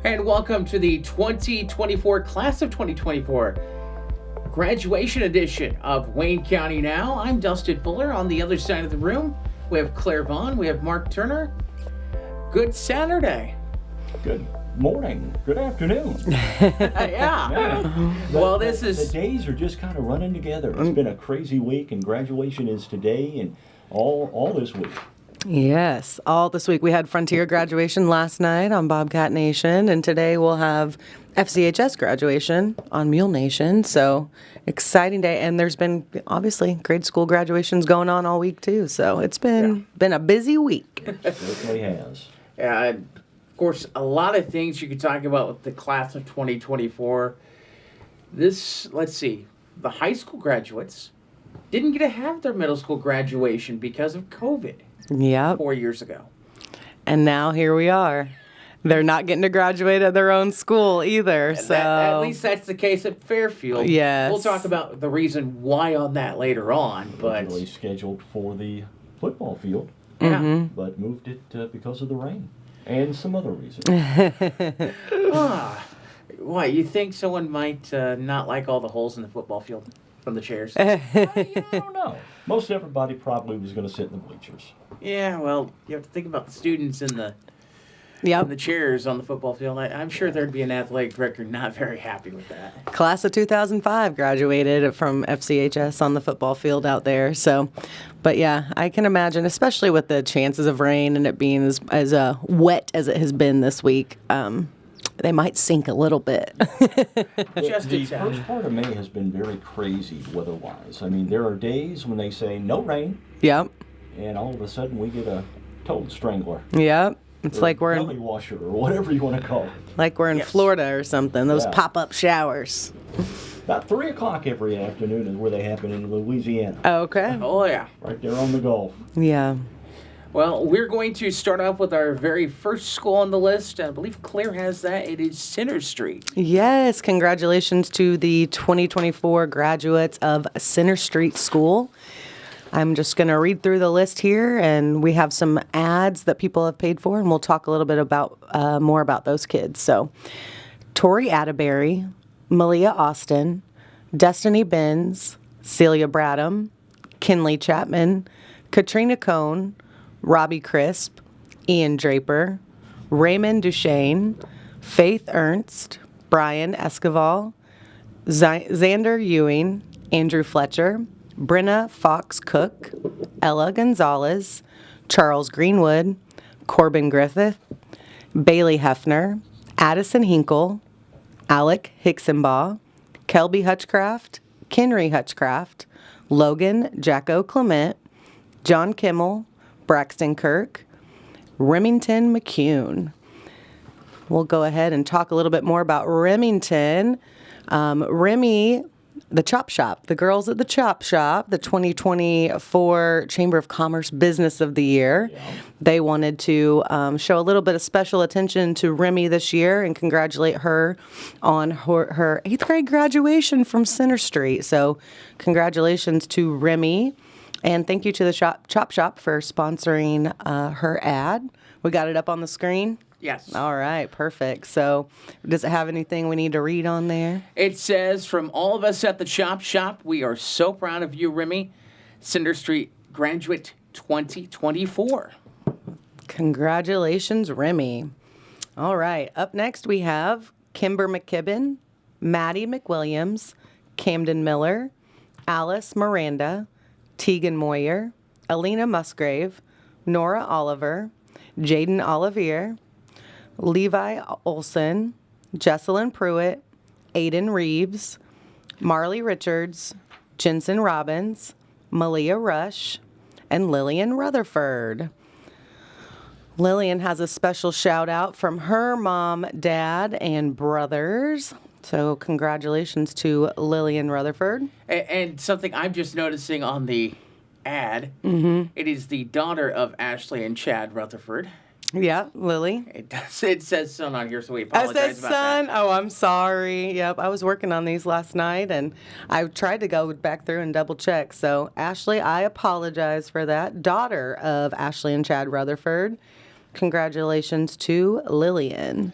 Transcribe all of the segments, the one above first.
And welcome to the 2024 class of 2024 graduation edition of Wayne County Now. I'm Dustin Fuller. On the other side of the room, we have Claire Vaughn, we have Mark Turner. Good Saturday. Good morning. Good afternoon. Yeah. Well, the days are just kind of running together. It's been a crazy week, and graduation is today and all this week. Yes, all this week. We had Frontier graduation last night on Bobcat Nation, and today we'll have FCHS graduation on Mule Nation. So exciting day, and there's been obviously grade school graduations going on all week too. So it's been a busy week. It certainly has. Of course, a lot of things you could talk about with the class of 2024. Let's see, the high school graduates didn't get to have their middle school graduation because of COVID. Yep. 4 years ago. And now here we are. They're not getting to graduate at their own school either. So At least that's the case at Fairfield. Yes. We'll talk about the reason why on that later on. But Originally scheduled for the football field, but moved it because of the rain and some other reasons. Why, you think someone might not like all the holes in the football field from the chairs? I don't know. Most everybody probably was going to sit in the bleachers. Yeah, well, you have to think about the students in the chairs on the football field. I'm sure there'd be an athletic director not very happy with that. Class of 2005 graduated from FCHS on the football field out there. So, but yeah, I can imagine, especially with the chances of rain and it being as wet as it has been this week, they might sink a little bit. The first part of May has been very crazy weather-wise. I mean, there are days when they say no rain, Yep. and all of a sudden we get a toad strangler. Yep. It's like we're belly washer or whatever you want to call it. in Florida or something. Those Yeah. pop-up showers. About 3 o'clock every afternoon is where they happen in Louisiana. Okay. Oh, yeah. Right there on the Gulf. Yeah. Well, we're going to start off with our very first school on the list. I believe Claire has that. It is Center Street. Yes, congratulations to the 2024 graduates of Center Street School. I'm just going to read through the list here, and we have some ads that people have paid for, and we'll talk a little bit about more about those kids. So, Tori Atterbury, Malia Austin, Destiny Benz, Celia Bradham, Kinley Chapman, Katrina Cohn, Robbie Crisp, Ian Draper, Raymond Duchesne, Faith Ernst, Brian Escoval, Xander Ewing, Andrew Fletcher, Brenna Fox Cook, Ella Gonzalez, Charles Greenwood, Corbin Griffith, Bailey Hefner, Addison Hinkle, Alec Hicksonbaugh, Kelby Hutchcraft, Kenry Hutchcraft, Logan Jacko Clement, John Kimmel, Braxton Kirk, Remington McCune. We'll go ahead and talk a little bit more about Remington. Remy, the Chop Shop, the girls at the Chop Shop, the 2024 Chamber of Commerce Business of the Year. Yeah. They wanted to show a little bit of special attention to Remy this year and congratulate her on her 8th grade graduation from Center Street. So congratulations to Remy. And thank you to the Chop Shop for sponsoring her ad. We got it up on the screen? Yes. All right, perfect. So does it have anything we need to read on there? It says, from all of us at the Chop Shop, we are so proud of you, Remy. Center Street Graduate 2024. Congratulations, Remy. All right, up next we have Kimber McKibben, Maddie McWilliams, Camden Miller, Alice Miranda, Tegan Moyer, Alina Musgrave, Nora Oliver, Jaden Olivier, Levi Olson, Jesselyn Pruitt, Aiden Reeves, Marley Richards, Jensen Robbins, Malia Rush, and Lillian Rutherford. Lillian has a special shout out from her mom, dad, and brothers. So congratulations to Lillian Rutherford. And something I'm just noticing on the ad, it is the daughter of Ashley and Chad Rutherford. Yeah, Lily. It says son on here, so we apologize about son. that. Oh, I'm sorry. Yep, I was working on these last night, and I tried to go back through and double check. So, Ashley, I apologize for that. Daughter of Ashley and Chad Rutherford. Congratulations to Lillian.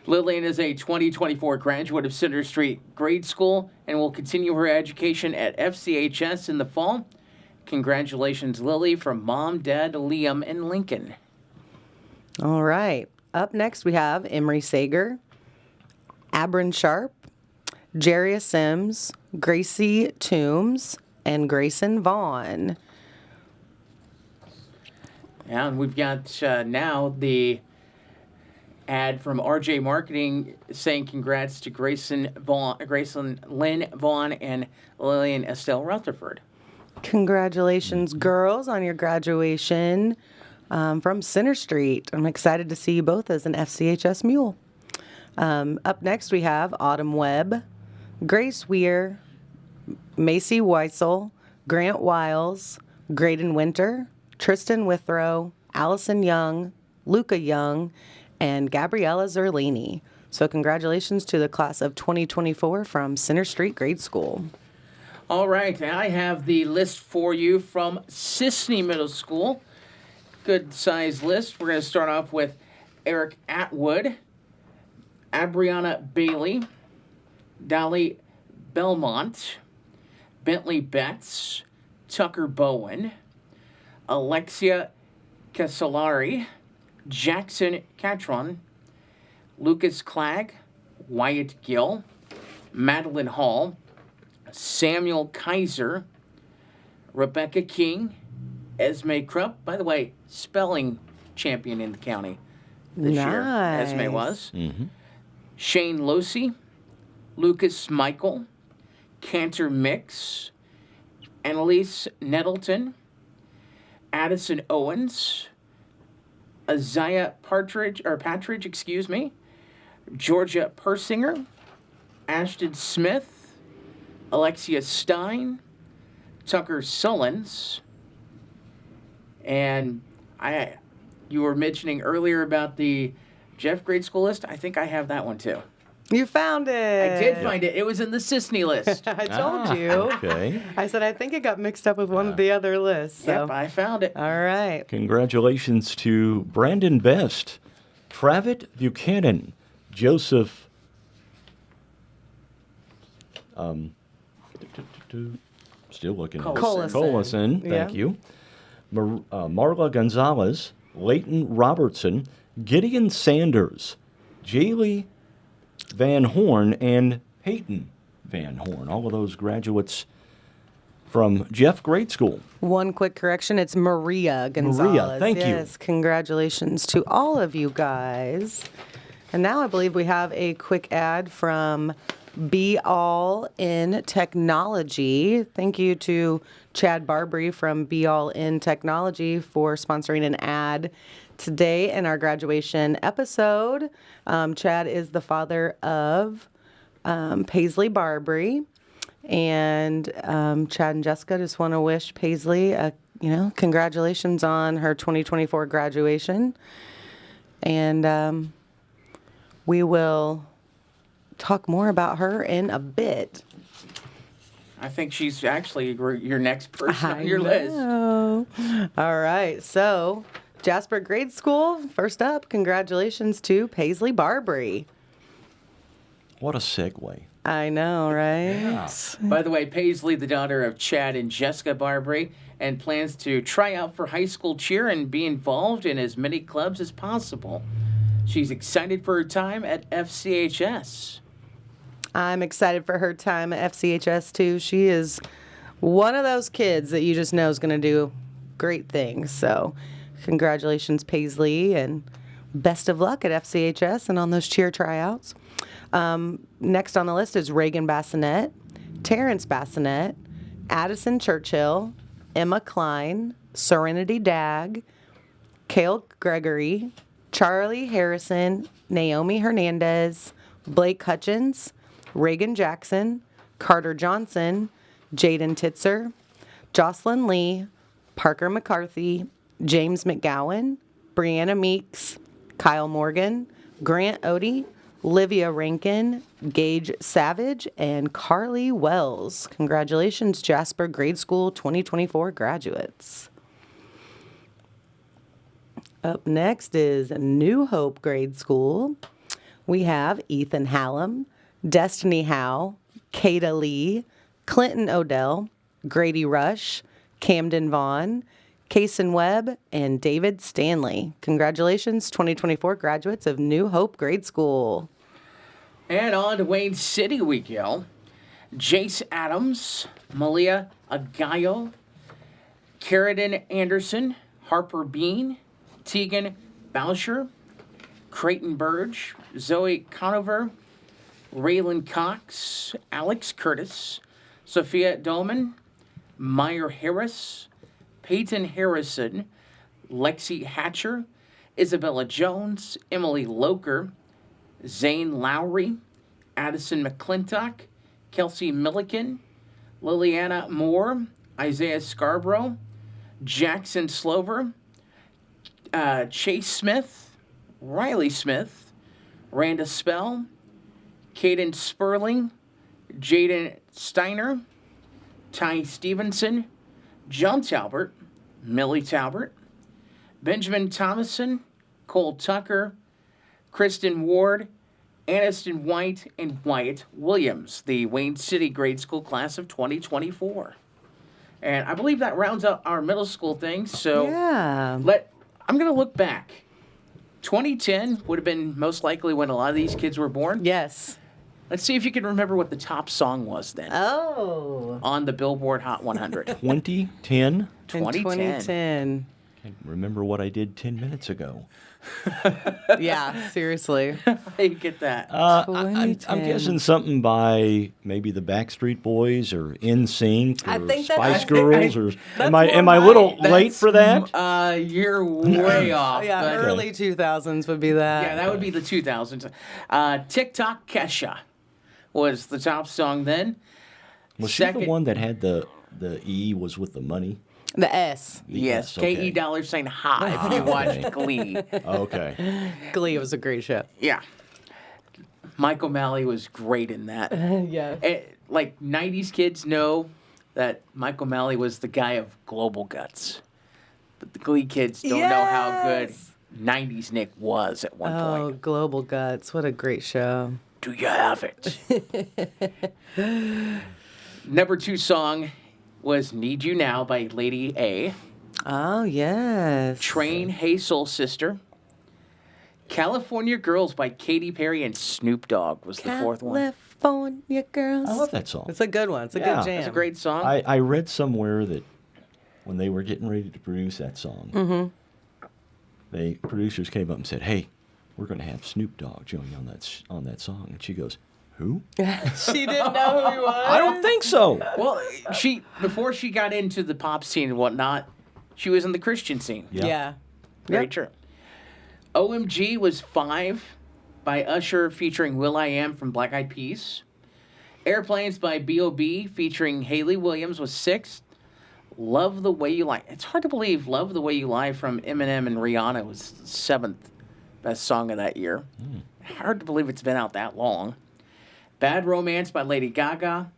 Lillian is a 2024 graduate of Center Street Grade School and will continue her education at FCHS in the fall. Congratulations, Lily, from Mom, Dad, Liam, and Lincoln. All right. Up next, we have Emery Sager, Abram Sharp, Jarius Sims, Gracie Toombs, and Grayson Vaughn. Yeah, and we've got now the ad from RJ Marketing saying congrats to Grayson Lynn Vaughn and Lillian Estelle Rutherford. Congratulations, girls, on your graduation from Center Street. I'm excited to see you both as an FCHS mule. Up next, we have Autumn Webb, Grace Weir, Macy Weissel, Grant Wiles, Graydon Winter, Tristan Withrow, Allison Young, Luca Young, and Gabriella Zerlini. So congratulations to the class of 2024 from Center Street Grade School. All right, I have the list for you from Sisney Middle School. Good size list. We're going to start off with Eric Atwood, Abriana Bailey, Dolly Belmont, Bentley Betts, Tucker Bowen, Alexia Casolari, Jackson Catron, Lucas Clegg, Wyatt Gill, Madeline Hall, Samuel Kaiser, Rebecca King, Esme Krupp. By the way, spelling champion in the county this year. Esme was. Mm-hmm. Shane Losey, Lucas Michael, Cantor Mix, Annalise Nettleton, Addison Owens, Isaiah Partridge, Georgia Persinger, Ashton Smith, Alexia Stein, Tucker Sullins, and you were mentioning earlier about the Jeff grade school list. I think I have that one too. You found it. I did find it. It was in the Sisney list. I told you. Okay. I said I think it got mixed up with one of the other lists. So. Yep, I found it. All right. Congratulations to Brandon Best, Travitt Buchanan, Joseph. Still looking. Collison. Thank Yeah. you. Marla Gonzalez, Leighton Robertson, Gideon Sanders, Jaylee Van Horn, and Peyton Van Horn. All of those graduates from Jeff Grade School. One quick correction. It's Maria Gonzalez. Maria, thank you. Yes, congratulations to all of you guys. And now I believe we have a quick ad from Be All in Technology. Thank you to Chad Barbary from Be All in Technology for sponsoring an ad today in our graduation episode. Chad is the father of Paisley Barbary. And Chad and Jessica just want to wish Paisley, congratulations on her 2024 graduation. And we will talk more about her in a bit. I think she's actually your next person on your list. All right. So, Jasper Grade School, first up, congratulations to Paisley Barbary. What a segue. I know, right? Yeah. By the way, Paisley, the daughter of Chad and Jessica Barbary, and plans to try out for high school cheer and be involved in as many clubs as possible. She's excited for her time at FCHS. I'm excited for her time at FCHS, too. She is one of those kids that you just know is going to do great things. So, congratulations, Paisley, and best of luck at FCHS and on those cheer tryouts. Next on the list is Reagan Bassinet, Terrence Bassinet, Addison Churchill, Emma Klein, Serenity Dagg, Cale Gregory, Charlie Harrison, Naomi Hernandez, Blake Hutchins, Reagan Jackson, Carter Johnson, Jaden Titzer, Jocelyn Lee, Parker McCarthy, James McGowan, Brianna Meeks, Kyle Morgan, Grant Odie, Livia Rankin, Gage Savage, and Carly Wells. Congratulations, Jasper Grade School 2024 graduates. Up next is New Hope Grade School. We have Ethan Hallam, Destiny Howe, Kada Lee, Clinton Odell, Grady Rush, Camden Vaughn, Kason Webb, and David Stanley. Congratulations, 2024 graduates of New Hope Grade School. And on to Wayne City we go. Jace Adams, Malia Agayo, Carradine Anderson, Harper Bean, Tegan Boucher, Creighton Burge, Zoe Conover, Raylan Cox, Alex Curtis, Sophia Dolman, Meyer Harris, Peyton Harrison, Lexi Hatcher, Isabella Jones, Emily Loker, Zane Lowry, Addison McClintock, Kelsey Milliken, Liliana Moore, Isaiah Scarborough, Jackson Slover, Chase Smith, Riley Smith, Randa Spell, Caden Sperling, Jaden Steiner, Ty Stevenson, John Talbert, Millie Talbert, Benjamin Thomason, Cole Tucker, Kristen Ward, Aniston White, and Wyatt Williams, the Wayne City Grade School class of 2024. And I believe that rounds out our middle school things. So Yeah. I'm going to look back. 2010 would have been most likely when a lot of these kids were born. Yes. Let's see if you can remember what the top song was then Oh. on the Billboard Hot 100. 2010. In 2010. 2010. I remember what I did 10 minutes ago. Yeah, seriously. How do you get that? I'm 2010. guessing something by maybe the Backstreet Boys or NSYNC I or think that's- Spice I think- Girls or that's am I more a little right. late for that? You're way off. Yeah, but- early 2000s would be that. Yeah, that would be the 2000s. TikTok Kesha was the top song then. Was she the Second- one that had the E was with the money? The S. Yes, okay. KE $ high if you watched Glee. Okay. Glee was a great show. Yeah. Mike O'Malley was great in that. Yeah. Like 90s kids know that Mike O'Malley was the guy of Global Guts. But the Glee kids don't know how good Yes. 90s Nick was at one Oh, point. Global Guts. What a great show. Do you have it? Number 2 song was Need You Now by Lady A. Oh, yes. Train, Hey Soul Sister. California Girls by Katy Perry and Snoop Dogg was the 4th one. California Girls. I love that song. It's a good one. It's a Yeah. good jam. It's a great song. I read somewhere that when they were getting ready to produce that song, the producers came up and said, "Hey, we're going to have Snoop Dogg join on that song," and she goes, "Who? She didn't know who he was. I don't think so." Well, before she got into the pop scene and whatnot, she was in the Christian scene. Yeah. Very Yep. true. OMG was 5 by Usher featuring Will.i.am from Black Eyed Peas. Airplanes by B.O.B. featuring Haley Williams was 6. Love the Way You Lie. It's hard to believe Love the Way You Lie from Eminem and Rihanna was the 7th best song of that year. Hard to believe it's been out that long. Bad Romance by Lady Gaga.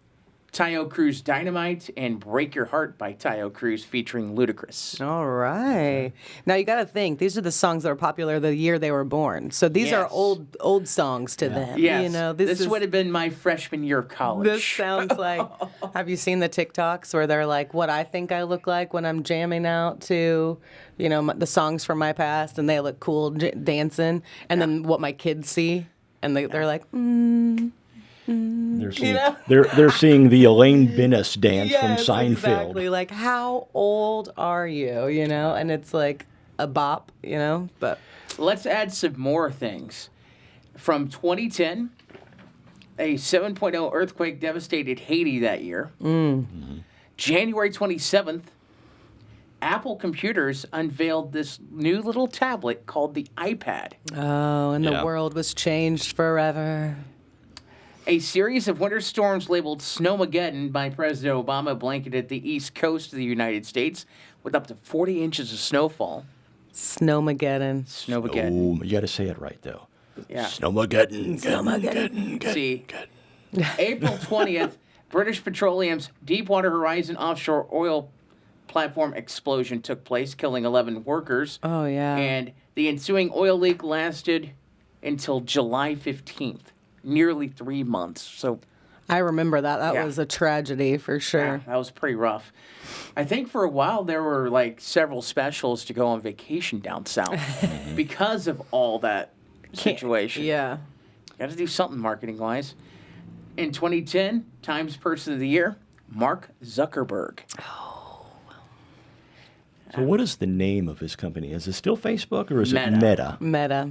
Tayo Cruz Dynamite and Break Your Heart by Tayo Cruz featuring Ludacris. All right. Now you got to think these are the songs that were popular the year they were born. So these are Yes. old songs to them. Yes. You know, this is, would have been my freshman year of college. This sounds like. Have you seen the TikToks where they're like, "What I think I look like when I'm jamming out to, you know, the songs from my past," and they look cool dancing, and then what my kids see, and they're like, They're seeing, know? they're seeing the Elaine Bennis dance from Yes, Seinfeld. exactly. Like, how old are you? You know, and it's like a bop. You know, but Let's add some more things. From 2010, a 7.0 earthquake devastated Haiti that year. January 27th, Apple Computers unveiled this new little tablet called the iPad. oh, and the Yeah. world was changed forever. A series of winter storms labeled Snowmageddon by President Obama blanketed the east coast of the United States with up to 40 inches of snowfall. Snowmageddon. Snowmageddon. Oh, you got to say it right though. Yeah. Snowmageddon. See, April 20th, British Petroleum's Deepwater Horizon offshore oil platform explosion took place, killing 11 workers. Oh yeah. And the ensuing oil leak lasted until July 15th, nearly 3 months. So I remember that. That Yeah. was a tragedy for sure. yeah, that was pretty rough. I think for a while there were like several specials to go on vacation down south because of all that situation. Yeah. Got to do something marketing wise. In 2010, Times Person of the Year, Mark Zuckerberg. So what is the name of his company? Is it still Facebook or is it Meta. Meta? Meta.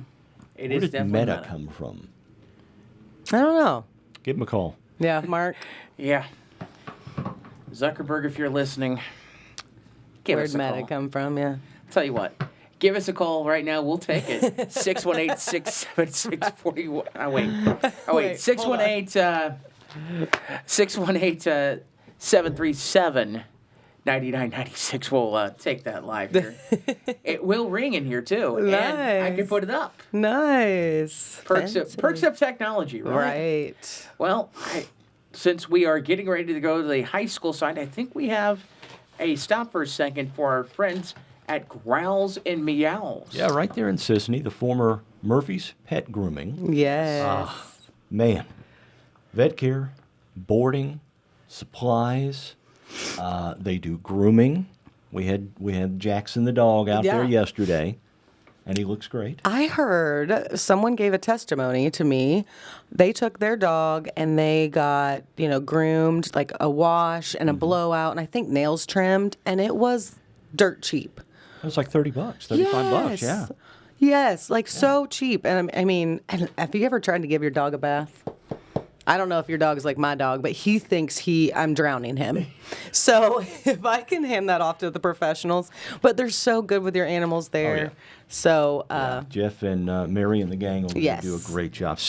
It Where is did definitely Meta Meta. come from? I don't know. Give him a call. Yeah, Mark. Yeah. Zuckerberg, if you're listening, give Where'd us a Meta call. come from? Yeah. Tell you what, give us a call right now. We'll take it. 618-676-41. Oh, wait. Oh, wait. Wait, 618-737-9996. We'll take that live here. It will ring in here, too. And I can Nice. put it up. Nice. Perks of technology, right? Right. Well, since we are getting ready to go to the high school side, I think we have a stop for a second for our friends at Growls and Meows. Yeah, right there in Sisney, the former Murphy's Pet Grooming. Yes. Man, vet care, boarding, supplies. They do grooming. We had Jackson the dog out there Yeah. yesterday, and he looks great. I heard someone gave a testimony to me. They took their dog and they got, groomed, like a wash and a blowout, and I think nails trimmed, and it was dirt cheap. It was like $30, $35. Yeah. Yes, like so cheap. And I mean, and have you ever tried to give your dog a bath? I don't know if your dog's like my dog, but he thinks I'm drowning him. So if I can hand that off to the professionals, but they're so good with your animals there. yeah. So, Jeff and Mary and the gang over there Yes. do a great job.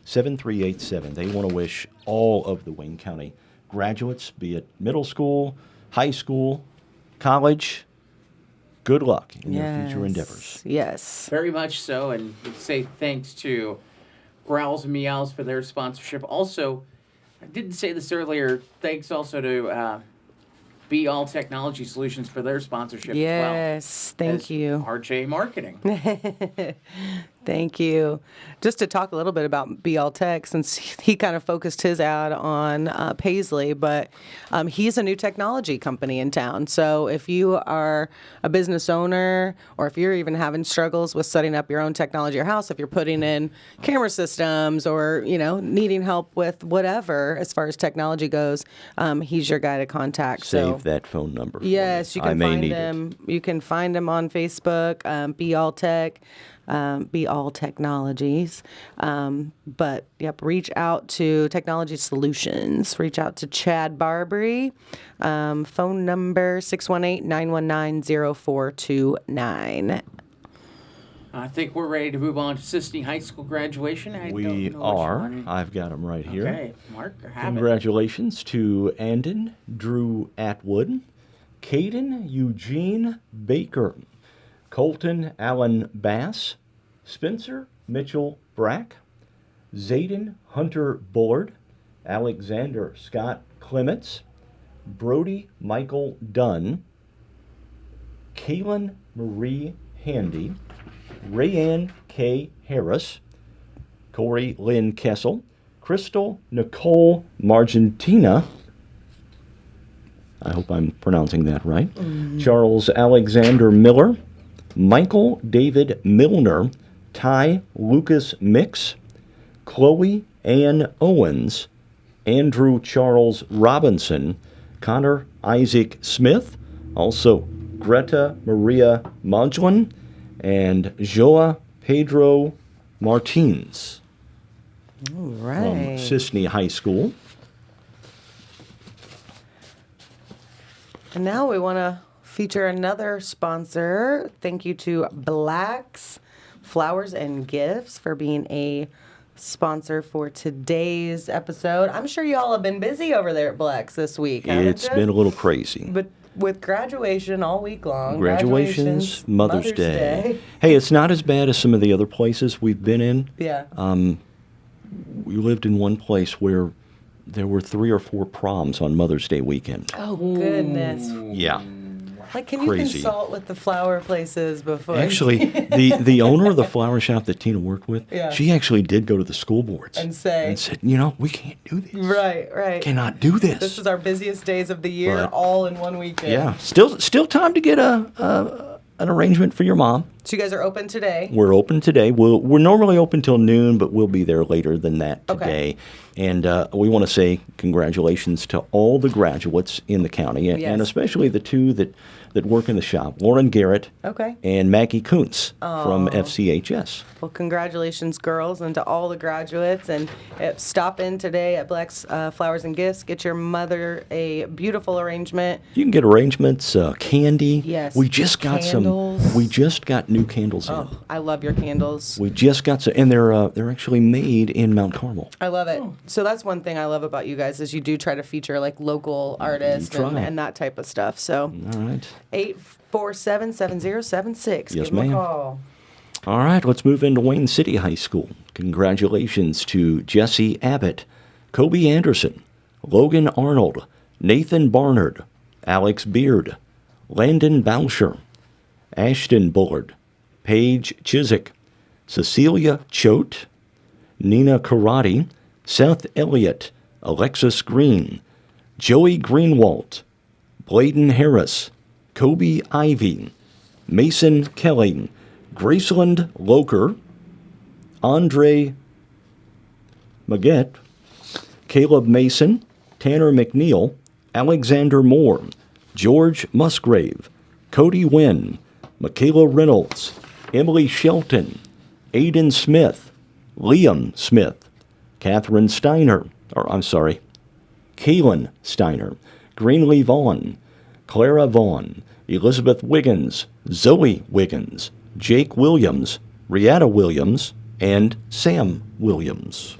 673-7387. They want to wish all of the Wayne County graduates, be it middle school, high school, college, good luck in their future endeavors. Yes. Very much so, and we say thanks to Growls and Meows for their sponsorship. Also, I didn't say this earlier, thanks also to Be All Technology Solutions for their sponsorship as well. Yes. Thank As you. RJ Marketing. Thank you. Just to talk a little bit about Be All Tech, since he kind of focused his ad on Paisley, but he's a new technology company in town. So if you are a business owner, or if you're even having struggles with setting up your own technology at your house, if you're putting in camera systems or needing help with whatever as far as technology goes, he's your guy to contact. Save that phone number. for me. Yes, you I can may find need him. You can find him on Facebook, Be All Tech, Be All Technologies. But yep, reach out to Technology Solutions. Reach out to Chad Barbary. Phone number 618-919-0429. I think we're ready to move on to Sisney High School graduation. I We don't know which are. one. I've got them right here. Okay, Mark, have it. Congratulations to Andon Drew Atwood, Caden Eugene Baker, Colton Allen Bass, Spencer Mitchell Brack, Zayden Hunter Bullard, Alexander Scott Clements, Brody Michael Dunn, Kaylin Marie Handy, Rayanne K. Harris, Corey Lynn Kessel, Crystal Nicole Margentina, I hope I'm pronouncing that right, Charles Alexander Miller, Michael David Milner, Ty Lucas Mix, Chloe Ann Owens, Andrew Charles Robinson, Connor Isaac Smith, also Greta Maria Modglin, and Joa Pedro Martins All from right. Sisney High School. And now we want to feature another sponsor. Thank you to Black's Flowers and Gifts for being a sponsor for today's episode. I'm sure y'all have been busy over there at Black's this week. haven't It's ya? been a little crazy. But with graduation all week long. Graduations, Mother's Day. Hey, it's not as bad as some of the other places we've been in. Yeah. We lived in one place where there were 3 or 4 proms on Mother's Day weekend. Oh, goodness. Yeah. Like, can you Crazy. consult with the flower places before? Actually, the owner of the flower shop that Tina worked with, Yeah. she actually did go to the school boards And say- and said, you know, we can't do this. Right. Cannot do this. This is our busiest days of the year, But- all in one weekend. Yeah, still time to get an arrangement for your mom. So you guys are open today. We're open today. We're normally open till noon, but we'll be there later than that Okay. today. And we want to say congratulations to all the graduates in the county, and Yes. especially the two that work in the shop, Lauren Garrett Okay. and Maggie Kuntz from FCHS. Well, congratulations, girls, and to all the graduates. And stop in today at Black's Flowers and Gifts. Get your mother a beautiful arrangement. You can get arrangements, candy. Yes. We just got Candles. We just got new candles in. Oh, I love your candles. We just got some, and they're actually made in Mount Carmel. I love it. So that's one thing I love about you guys is you do try to feature like local artists try. and that type of stuff. So All right. 847-7076. Yes, Give them ma'am. a call. All right, let's move into Wayne City High School. Congratulations to Jesse Abbott, Kobe Anderson, Logan Arnold, Nathan Barnard, Alex Beard, Landon Boucher, Ashton Bullard, Paige Chiswick, Cecilia Choate, Nina Karate, Seth Elliott, Alexis Green, Joey Greenwald, Bladen Harris, Kobe Ivy, Mason Kelly, Graceland Loker, Andre Maggette, Caleb Mason, Tanner McNeil, Alexander Moore, George Musgrave, Cody Wynn, Michaela Reynolds, Emily Shelton, Aiden Smith, Liam Smith, Catherine Steiner, Kaylin Steiner, Greenlee Vaughn, Clara Vaughn, Elizabeth Wiggins, Zoe Wiggins, Jake Williams, Rihanna Williams, and Sam Williams.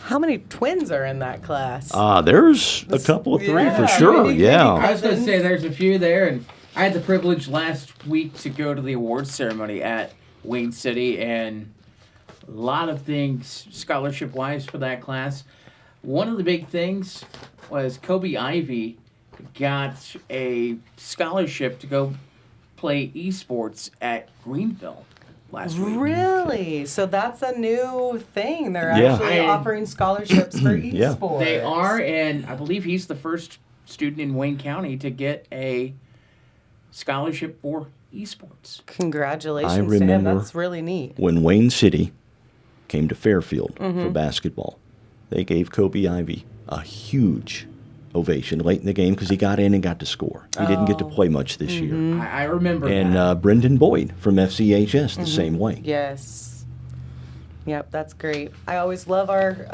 How many twins are in that class? There's a couple of three yeah, for sure, maybe- yeah. I was going to say there's a few there, and I had the privilege last week to go to the awards ceremony at Wayne City, and a lot of things scholarship-wise for that class. One of the big things was Kobe Ivy got a scholarship to go play esports at Greenville last week. Really? So that's a new thing. They're Yeah. actually offering scholarships for Yeah. esports. They are, and I believe he's the first student in Wayne County to get a scholarship for esports. Congratulations I to him. remember That's really neat. When Wayne City came to Fairfield for basketball, they gave Kobe Ivy a huge ovation late in the game because he got in and got to score. He didn't get to play much this year. I remember And that. Brendan Boyd from FCHS the same way. Yes. Yep, that's great. I always love our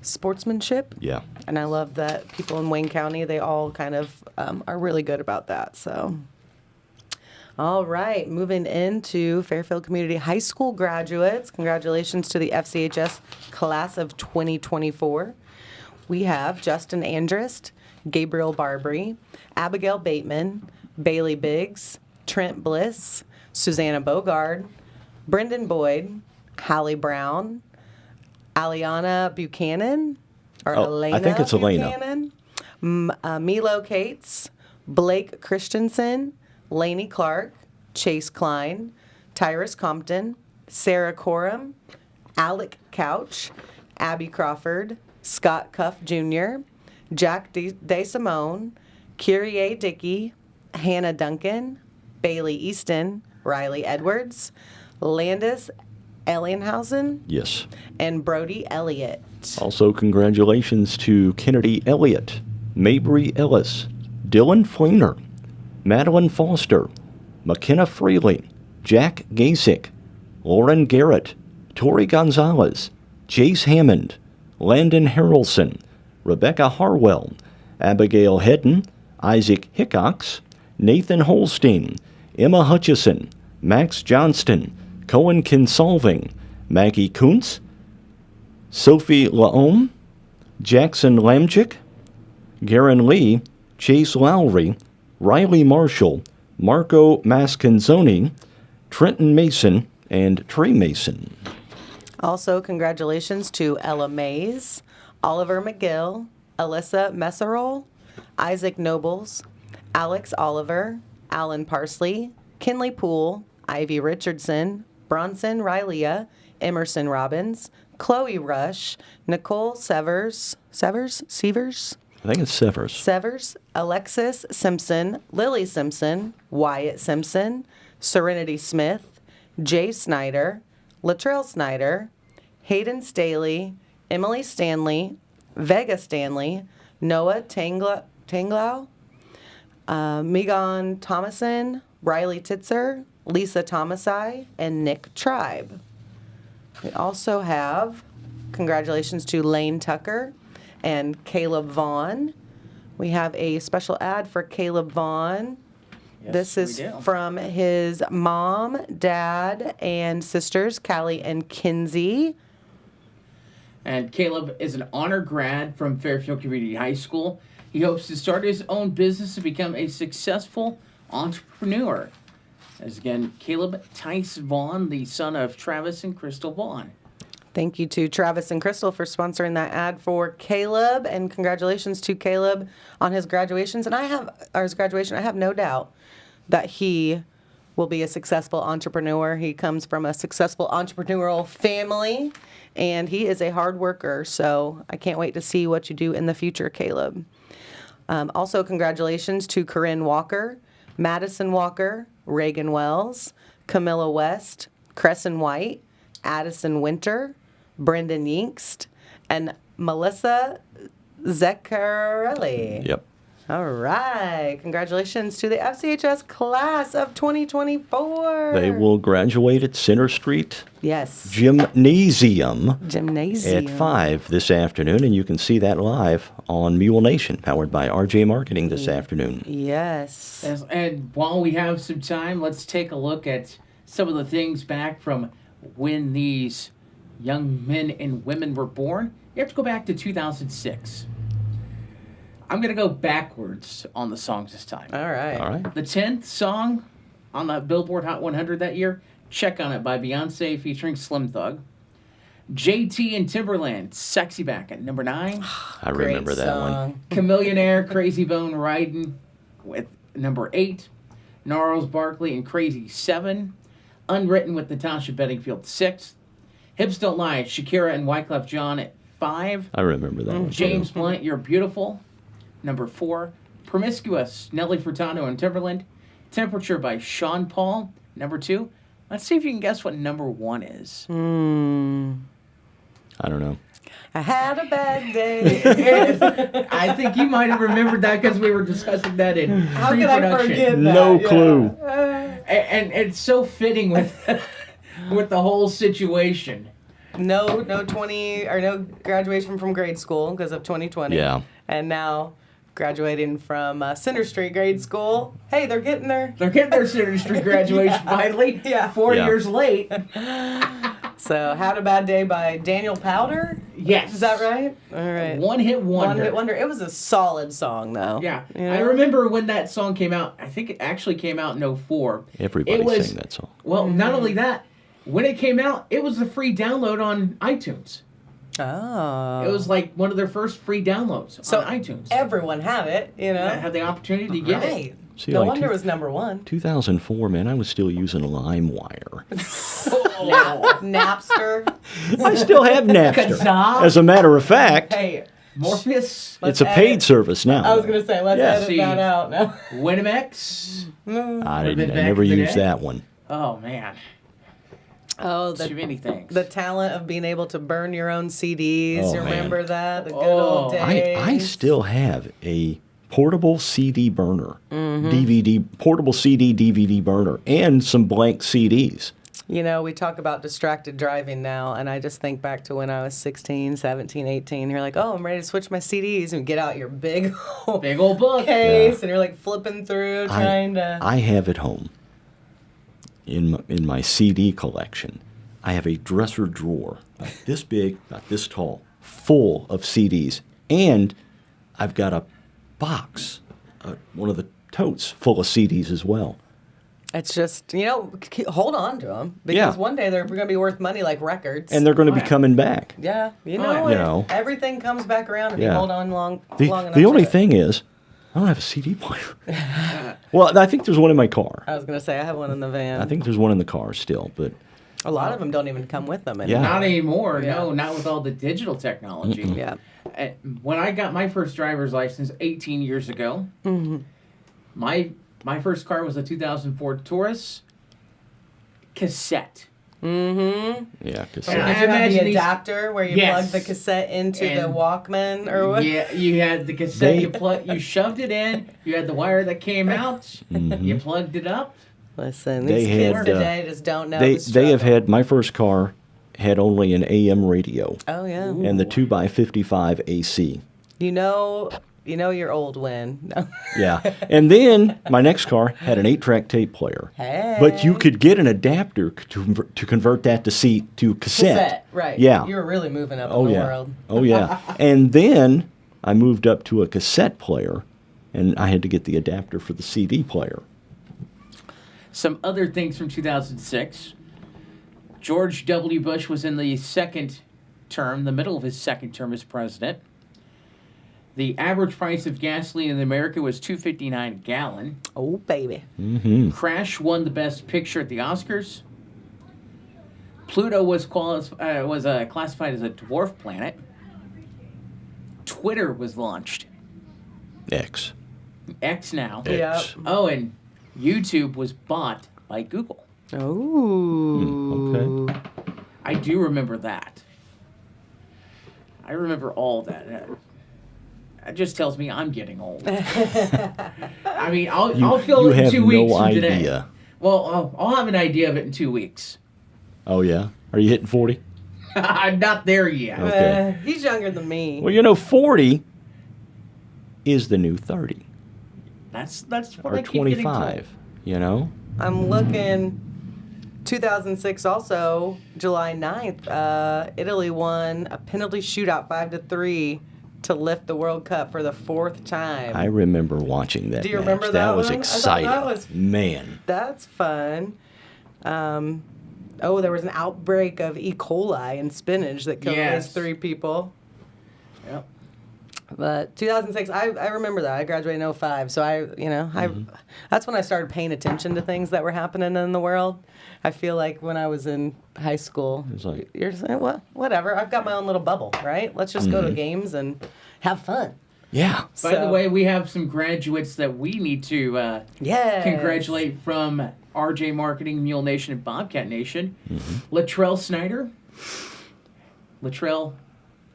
sportsmanship. Yeah. And I love that people in Wayne County, they all kind of are really good about that. So, all right, moving into Fairfield Community High School graduates. Congratulations to the FCHS class of 2024. We have Justin Andrist, Gabriel Barbary, Abigail Bateman, Bailey Biggs, Trent Bliss, Susanna Bogard, Brendan Boyd, Hallie Brown, Aliana Buchanan, or Oh, Elena I think it's Elena. Buchanan, Milo Cates, Blake Christensen, Lainey Clark, Chase Klein, Tyrus Compton, Sarah Coram, Alec Couch, Abby Crawford, Scott Cuff Jr., Jack DeSimone, Kyrie Dickey, Hannah Duncan, Bailey Easton, Riley Edwards, Landis Ellenhausen, Yes. and Brody Elliott. Also, congratulations to Kennedy Elliott, Mabry Ellis, Dylan Fleener, Madeline Foster, McKenna Freely, Jack Gasick, Lauren Garrett, Tori Gonzalez, Jace Hammond, Landon Harrelson, Rebecca Harwell, Abigail Hedden, Isaac Hickox, Nathan Holstein, Emma Hutchison, Max Johnston, Cohen Kinsolving, Maggie Kuntz, Sophie Laome, Jackson Lamchick, Garen Lee, Chase Lowry, Riley Marshall, Marco Mascanzoni, Trenton Mason, and Trey Mason. Also, congratulations to Ella Mays, Oliver McGill, Alyssa Messerol, Isaac Nobles, Alex Oliver, Alan Parsley, Kinley Poole, Ivy Richardson, Bronson Riley, Emerson Robbins, Chloe Rush, Nicole Severs, I think it's Severs. Alexis Simpson, Lily Simpson, Wyatt Simpson, Serenity Smith, Jay Snyder, Latrell Snyder, Hayden Staley, Emily Stanley, Vega Stanley, Noah Tanglow, Megan Thomason, Riley Titzer, Lisa Thomasai, and Nick Tribe. We also have congratulations to Lane Tucker and Caleb Vaughn. We have a special ad for Caleb Vaughn. Yes, This is we do. from his mom, dad, and sisters, Callie and Kinsey. And Caleb is an honor grad from Fairfield Community High School. He hopes to start his own business and become a successful entrepreneur. As again, Caleb Tice Vaughn, the son of Travis and Crystal Vaughn. Thank you to Travis and Crystal for sponsoring that ad for Caleb, and congratulations to Caleb on his graduations. And I have no doubt that he will be a successful entrepreneur. He comes from a successful entrepreneurial family, and he is a hard worker. So I can't wait to see what you do in the future, Caleb. Also, congratulations to Corinne Walker, Madison Walker, Reagan Wells, Camilla West, Crescent White, Addison Winter, Brendan Yinkst, and Melissa Zeccarelli. Yep. All right. Congratulations to the FCHS class of 2024. They will graduate at Center Street Yes. Gymnasium Gymnasium. at 5 this afternoon, and you can see that live on Mule Nation, powered by RJ Marketing this afternoon. Yes. Yes, and while we have some time, let's take a look at some of the things back from when these young men and women were born. You have to go back to 2006. I'm going to go backwards on the songs this time. All right. All right. The 10th song on the Billboard Hot 100 that year, Check on It by Beyonce featuring Slim Thug. JT and Timberland, Sexy Back at number 9. I remember Great that one. song. Chameleonaire, Crazy Bone Riding with number 8. Gnarls Barkley and Crazy 7. Unwritten with Natasha Bedingfield 6. Hips Don't Lie, Shakira and Wyclef Jean at 5. I remember that one. James too. Blunt, You're Beautiful, number 4. Promiscuous, Nelly Furtado and Timberland. Temperature by Sean Paul, number 2. Let's see if you can guess what number 1 is. I don't know. I had a bad day. I think you might have remembered that because we were discussing that in How could I pre-production. forget that? No Yeah. clue. And it's so fitting with with the whole situation. No graduation from grade school because of 2020. Yeah. And now graduating from Center Street grade school. Hey, they're getting there. They're getting their Center Street graduation finally. Yeah. 4 Yeah. years late. So, Had a Bad Day by Daniel Powder. Yes. Is that right? All right. One hit wonder. One hit wonder. It was a solid song, though. Yeah. You know? I remember when that song came out. I think it actually came out in 04. Everybody It was- sang that song. Well, not only that, when it came out, it was a free download on iTunes. Oh. It was like one of their first free downloads So on iTunes. everyone had it, you know. I had the opportunity to get Right. it. See, No like wonder two- it was number 1. 2004, man, I was still using LimeWire. Napster. I still have Napster. Kazaa. As a matter of fact, Hey, Morpheus, it's a let's paid edit. service now. I was going to say, let's Yeah. edit See. that out now. Winimex. I been back never in the used day. that one. Oh man, Oh, too many things. the talent of being able to burn your own CDs. Oh, You man. remember that? The good Oh. old days. I still have a portable CD burner, Mm-hmm. portable CD DVD burner, and some blank CDs. You know, we talk about distracted driving now, and I just think back to when I was 16, 17, 18. You're like, oh, I'm ready to switch my CDs, and get out your big old Big old book. case, and you're like flipping through, trying to. I have at home, in my CD collection, I have a dresser drawer about this big, about this tall, full of CDs. And I've got a box, one of the totes, full of CDs as well. It's just, you know, hold on to them because Yeah. one day they're going to be worth money like records. And they're going to Oh, be yeah. coming back. yeah, you Oh, know, yeah. You know. everything comes back around if you Yeah. hold on long enough. The to only it. thing is, I don't have a CD player. Well, I think there's one in my car. I was going to say, I have one in the van. I think there's one in the car still, but a lot of them don't even come with them Yeah. anymore. Not anymore. Yeah. No, not with all the digital technology. Yeah. When I got my first driver's license 18 years ago, my first car was a 2004 Taurus cassette. Mm-hmm. yeah, 'cause, And Did I you have imagine the these- adapter where you Yes. plug the cassette into the And- Walkman or what? Yeah, you had the cassette. They- You shoved it in. You had the wire that came out. You plugged it up. Listen, They these kids had, today just don't know they the they have struggle. had my first car had only an AM radio Oh, yeah. and the 2x55 AC. You know your old win. Yeah, and then my next car had an 8-track tape player. Hey. But you could get an adapter to convert that to cassette. Right. Yeah. You were really moving up Oh in the yeah. world. Oh yeah. And then I moved up to a cassette player, and I had to get the adapter for the CD player. Some other things from 2006. George W. Bush was in the second term, the middle of his second term as president. The average price of gasoline in America was $2.59 a gallon. Oh, baby. Crash won the Best Picture at the Oscars. Pluto was classified as a dwarf planet. Twitter was launched. X. X now. Yeah. X. Oh, and YouTube was bought by Google. Oh. Okay. I do remember that. I remember all that. That just tells me I'm getting old. I mean, I'll feel you it in have 2 weeks no from today. idea. Well, I'll have an idea of it in 2 weeks. Oh yeah. Are you hitting 40? I'm not there yet. Okay. He's younger than me. Well, 40 is the new 30 That's what or I keep getting told. 25. I'm looking. 2006 also, July 9th, Italy won a penalty shootout 5-3 to lift the World Cup for the fourth time. I remember watching that. Do you match. remember that was one? I thought exciting. that was- Man. That's fun. There was an outbreak of E. coli in spinach that killed at Yes. least 3 people. Yep. But 2006, I remember that. I graduated in 05, so that's when I started paying attention to things that were happening in the world. I feel like when I was in high school, It's like- you're just like, well, whatever. I've got my own little bubble, right? Let's just go to games and have fun. Yeah. By the way, we have some graduates that we need to Yeah. congratulate from RJ Marketing, Mule Nation, and Bobcat Nation. Latrell Snyder. Latrell,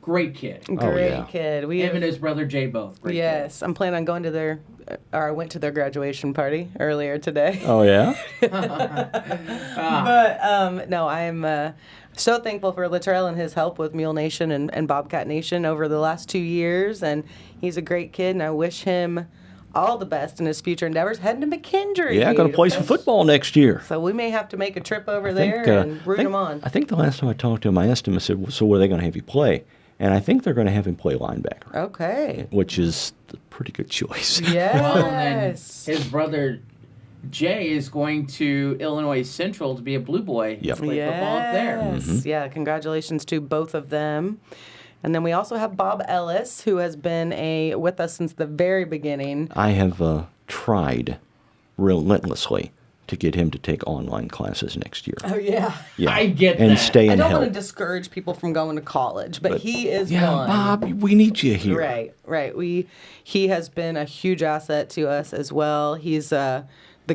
great kid. Great yeah. kid. We Him have- and his brother Jay both. Great yes, I'm planning on going to I went to their graduation party earlier today. Oh yeah. But no, I'm so thankful for Latrell and his help with Mule Nation and Bobcat Nation over the last 2 years. And he's a great kid, and I wish him all the best in his future endeavors. Heading to McKendree. Yeah, going to play some football next year. So we may have to make a trip over I there think, and root him on. I think the last time I talked to him, I asked him, I said, so where are they going to have you play? And I think they're going to have him play linebacker, Okay. which is a pretty good choice. Yes. Well, and then his brother Jay is going to Illinois Central to be a Blue Boy. Yep. Play football up there. Yes. Yeah, congratulations to both of them. And then we also have Bob Ellis, who has been with us since the very beginning. I have tried relentlessly to get him to take online classes next year. Oh, yeah. Yeah. I get and that. stay I and don't help. want to discourage people from going to college, but he is Yeah, one. Bob, we need you here. Right. He has been a huge asset to us as well. He's the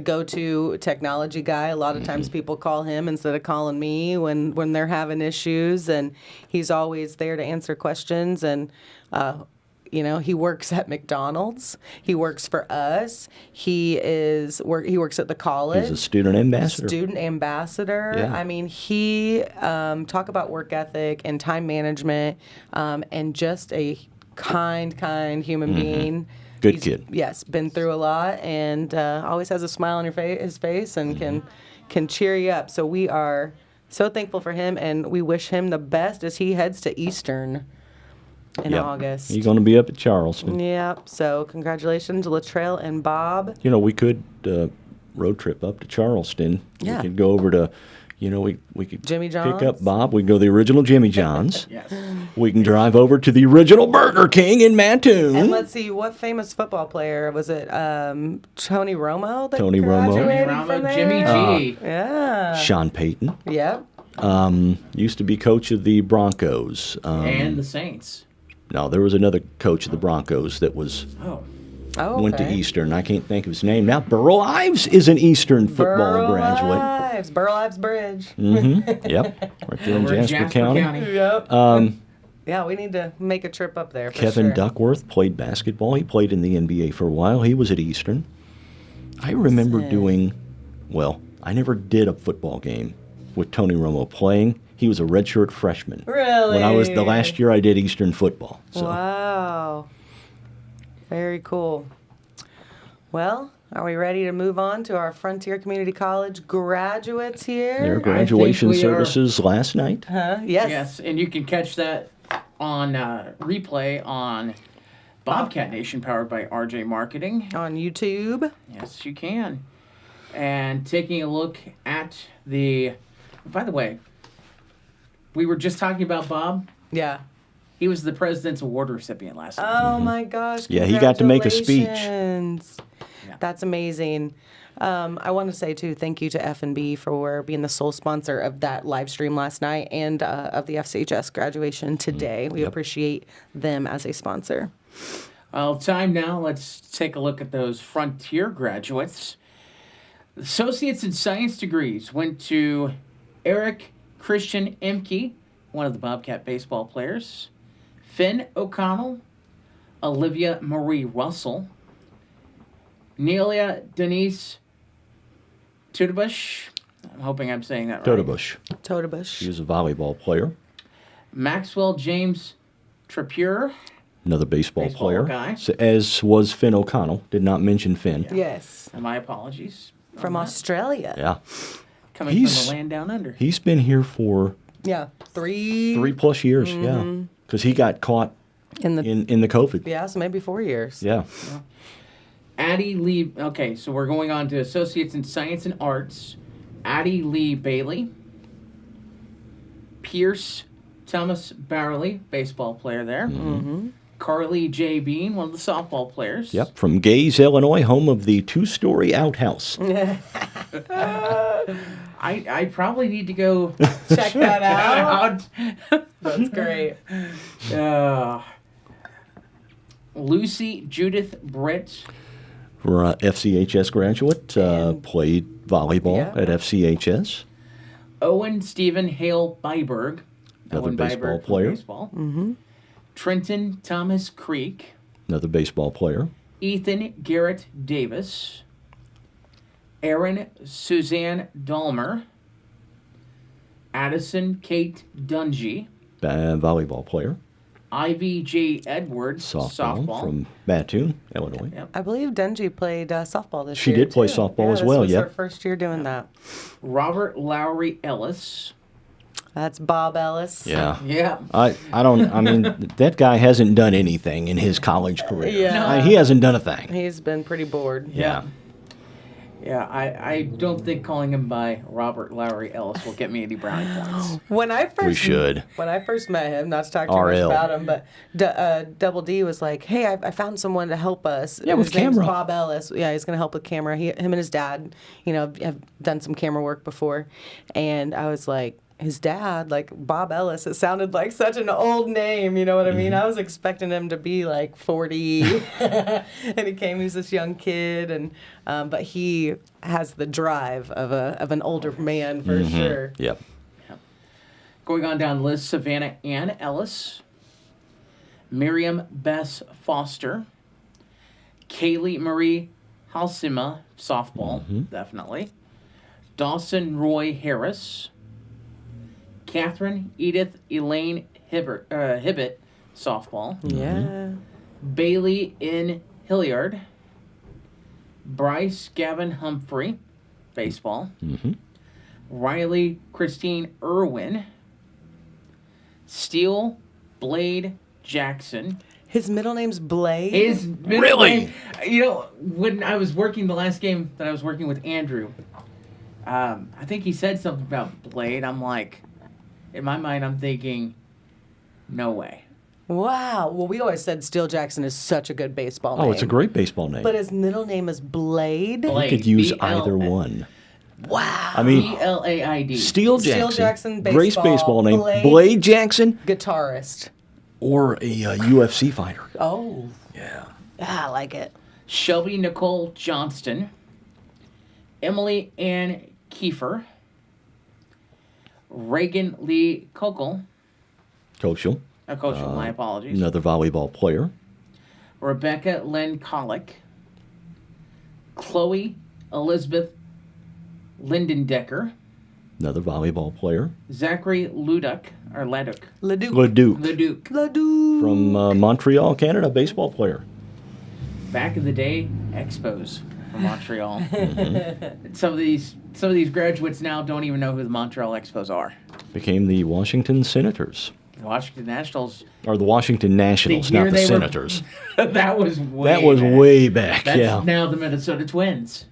go-to technology guy. A lot of times people call him instead of calling me when they're having issues, and he's always there to answer questions. And he works at McDonald's. He works for us. He works at the college. He's a student ambassador. Student ambassador. Yeah. I mean, he talk about work ethic and time management, and just a kind human being. Good He's, kid. Yes, been through a lot, and always has a smile on his face, and can cheer you up. So we are so thankful for him, and we wish him the best as he heads to Eastern in Yep. August. He's going to be up at Charleston. Yep. So congratulations, Latrell and Bob. We could road trip up to Charleston. Yeah. We could go over to You know, we could Jimmy pick up John's? Bob. We can go to the original Jimmy John's. Yes. We can drive over to the original Burger King in Mattoon. And let's see, what famous football player was it? Tony Romo. That Tony Romo. graduated Jimmy from Romo, Jimmy there? G. Yeah. Sean Payton. Yep. Used to be coach of the Broncos. And the Saints. No, there was another coach of the Broncos that was Oh. Oh, went to okay. Eastern. I can't think of his name now. Burl Ives is an Eastern football graduate. Burl Ives Bridge. Yep, right there in We're in Jasper County. Yep. Yeah, we need to make a trip up there for Kevin sure. Duckworth played basketball. He played in the NBA for a while. He was at Eastern. I remember I never did a football game with Tony Romo playing. He was a redshirt freshman. Really? When I was the last year I did Eastern football. So Wow. Very cool. Well, are we ready to move on to our Frontier Community College graduates their here? graduation we are- services last night. Huh? Yes. Yes, and you can catch that on replay on Bobcat Nation, powered by RJ Marketing. On YouTube. Yes, you can. And taking a look at the. By the way, we were just talking about Bob. Yeah. He was the President's Award recipient last night. Oh my gosh. Yeah, he got to make a speech. Congratulations. Yeah. That's amazing. I want to say too, thank you to F&B for being the sole sponsor of that live stream last night and of the FCHS graduation today. We Yep. appreciate them as a sponsor. Well, time now. Let's take a look at those Frontier graduates. Associates in Science degrees went to Eric Christian Emke, one of the Bobcat baseball players, Finn O'Connell, Olivia Marie Russell, Nelia Denise Tudebush. I'm hoping I'm saying that right. Totebush. Totebush. He was a volleyball player. Maxwell James Trapure. Another baseball Baseball player. guy. As was Finn O'Connell. Did not mention Finn. Yes. And my apologies. From Australia. Yeah. Coming He's- from the land down under. He's been here for Yeah. 3+ years. Yeah. Because he got caught In the in the COVID. yeah, so maybe 4 years. Yeah. Addie Lee. Okay, so we're going on to Associates in Science and Arts. Addie Lee Bailey. Pierce Thomas Barley, baseball player there. Mm-hmm. Carly J. Bean, one of the softball players. Yep. From Gaze, Illinois, home of the 2-story outhouse. I probably need to go Check that out. out. That's great. Lucy Judith Britt. For FCHS graduate, played volleyball Yeah. at FCHS. Owen Stephen Hale Byberg. Another Owen baseball Byberg from player. Baseball. Mm-hmm. Trenton Thomas Creek. Another baseball player. Ethan Garrett Davis. Erin Suzanne Dahmer. Addison Kate Dungy. Volleyball player. Ivy J. Edwards. Softball from Mattoon, Illinois. Yep. I believe Denji played softball this She year. did play too. softball as this well, was yep. her first year doing that. Robert Lowry Ellis. That's Bob Ellis. Yeah. Yeah. I mean, that guy hasn't done anything in his college career. Yeah. He hasn't done a thing. He's been pretty bored. Yeah. Yeah, I don't think calling him by Robert Lowry Ellis will get me any brownie points. When I first We should. When I first met him, not to talk too RL. much about him, but Double D was like, "Hey, I found someone to help us. Yeah, with His name's camera. Bob Ellis. Yeah, he's gonna help with camera. Him and his dad, have done some camera work before." And I was like, his dad, like Bob Ellis, it sounded like such an old name, you know what I mean? I was expecting him to be like 40, and he was this young kid, and but he has the drive of an older man for sure. Yep. Going on down the list, Savannah Ann Ellis, Miriam Bess Foster, Kaylee Marie Halsima, softball, definitely, Dawson Roy Harris, Catherine Edith Elaine Hibbett, softball, Yeah. Bailey N. Hilliard, Bryce Gavin Humphrey, baseball, Riley Christine Irwin, Steele Blade Jackson. His middle name's Blade. His middle Really? name- when I was working the last game that I was working with Andrew, I think he said something about Blade. I'm like, in my mind, I'm thinking, no way. Wow. Well, we always said Steele Jackson is such a good baseball name. Oh, it's a great baseball name. But his middle name is Blade. Blade. You could use B-L- either one. Wow. I mean, BLAID. Steele Steele Jackson, Jackson, great baseball name. Blade. Blade Jackson, Guitarist. or a UFC fighter. Oh. Yeah. I like it. Shelby Nicole Johnston. Emily Ann Kiefer. Reagan Lee Kokel. Kochel, Coach, my apologies. another volleyball player. Rebecca Lynn Colick. Chloe Elizabeth Lindendecker. Another volleyball player. Zachary Luduk, or Leduk. Leduc. Leduc, Leduc. Leduc. from Montreal, Canada, baseball player. Back in the day, Expos from Montreal. Some of these graduates now don't even know who the Montreal Expos are. Became the Washington Senators. The Washington Nationals. Or the Washington Nationals, year not the they were- Senators. That was way. That was back. way back, That's yeah. now the Minnesota Twins.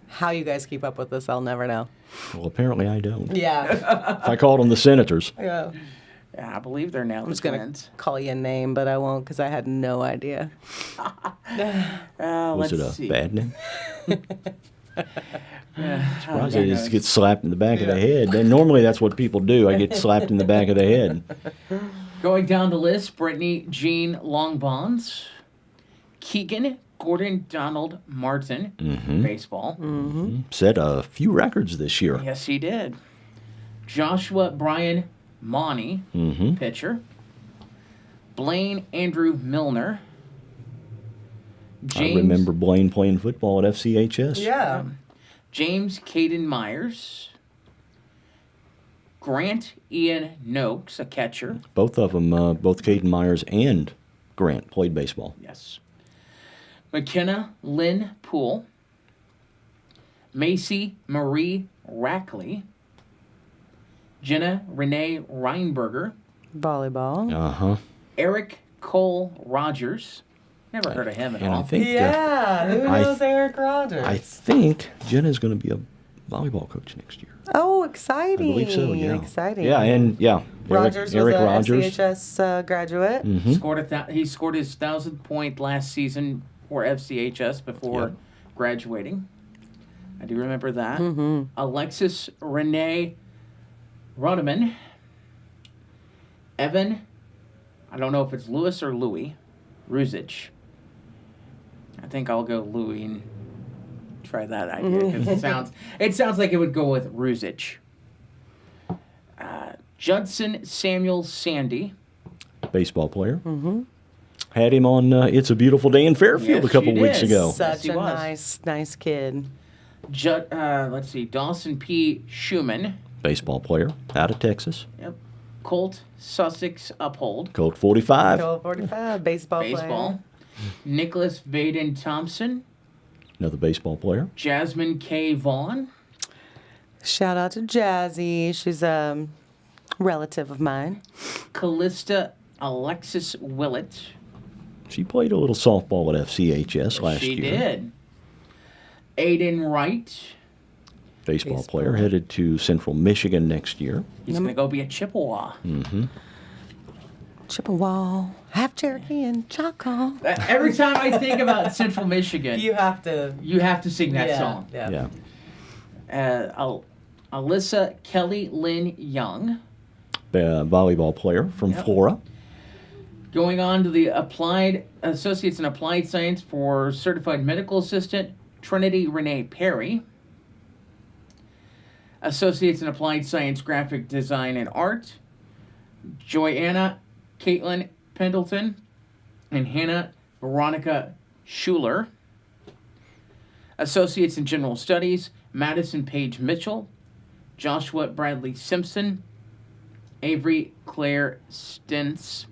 How you guys keep up with this, I'll never know. Well, apparently I don't. Yeah. If I called them the Senators. Yeah. Yeah, I believe they're now I'm the just going Twins. to call you a name, but I won't because I had no idea. Was Let's it a see. bad name? Yeah, Surprised I just get slapped in the back of the head. And normally that's what people do. I get slapped in the back of the head. Going down the list, Brittany Jean Longbonds, Keegan Gordon Donald Martin, baseball. Set a few records this year. Yes, he did. Joshua Brian Monty, pitcher. Blaine Andrew Milner. I remember Blaine playing football at FCHS. Yeah. James Caden Myers. Grant Ian Noakes, a catcher. Both of them, both Caden Myers and Grant, played baseball. Yes. McKenna Lynn Poole. Macy Marie Rackley. Jenna Renee Reinberger. Volleyball. Uh-huh. Eric Cole Rogers. Never heard of him at And all. I think Yeah. Who I knows th- Eric Rogers? I think Jenna's going to be a volleyball coach next year. Oh, I exciting. believe so, yeah. Exciting. Yeah, and yeah. Rogers Eric was a Rogers. FCHS graduate. He scored his 1,000th point last season for FCHS before Yep. graduating. I do remember that. Alexis Renee Rodeman. Evan, I don't know if it's Lewis or Louis, Ruzich. I think I'll go Louis and try that idea because it sounds like it would go with Ruzich. Judson Samuel Sandy. Baseball player. Had him on It's a Beautiful Day in Fairfield Yes, a couple you weeks did. ago. Yes, Such he a was. nice kid. Let's see, Dawson P. Schumann. Baseball player out of Texas. Yep. Colt Sussex Uphold. Colt 45. Goal 45, baseball Baseball. Nicholas Vaden Thompson. Another baseball player. Jasmine K. Vaughn. player. Shout out to Jazzy. She's a relative of mine. Callista Alexis Willett. She played a little softball at FCHS last She year. did. Aiden Wright. Baseball Baseball. player headed to Central Michigan next year. He's going to go be a Chippewa. Chippewa, half Cherokee and Choctaw. Every time I think about Central Michigan, you have to. have to sing that song. Yeah. Alyssa Kelly Lynn Young. Volleyball player from Yep. Flora. Going on to the Applied Associates in Applied Science for Certified Medical Assistant, Trinity Renee Perry. Associates in Applied Science Graphic Design and Art, Joanna Caitlin Pendleton and Hannah Veronica Schuler. Associates in General Studies, Madison Page Mitchell, Joshua Bradley Simpson, Avery Claire Stentz.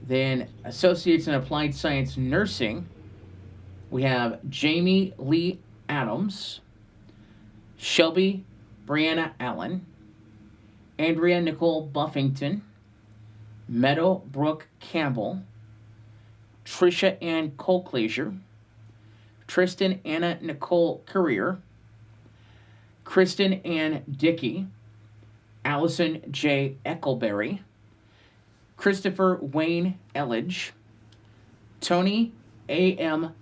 Then Associates in Applied Science Nursing, we have Jamie Lee Adams, Shelby Brianna Allen, Andrea Nicole Buffington, Meadowbrook Campbell, Trisha Ann Colclazier, Tristan Anna Nicole Career, Kristen Ann Dickey, Allison J. Eckleberry, Christopher Wayne Elledge, Tony A.M.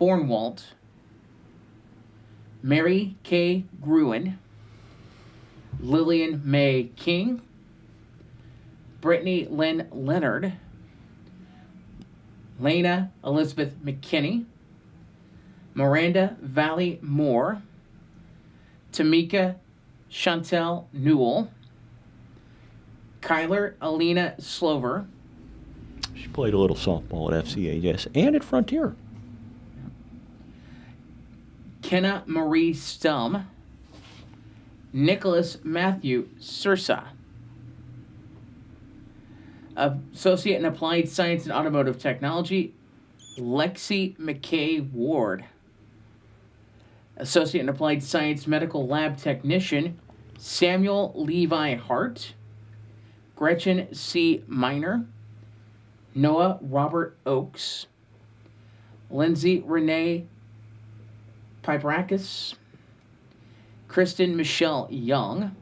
Fornwalt, Mary K. Gruen, Lillian May King, Brittany Lynn Leonard, Lena Elizabeth McKinney, Miranda Valley Moore, Tamika Chantel Newell, Kyler Alina Slover, She played a little softball at FCAS and at Frontier. Kenna Marie Stum, Nicholas Matthew Sursa, Associate in Applied Science and Automotive Technology, Lexi McKay Ward, Associate in Applied Science Medical Lab Technician, Samuel Levi Hart, Gretchen C. Miner, Noah Robert Oakes, Lindsay Renee Piprakis, Kristen Michelle Young,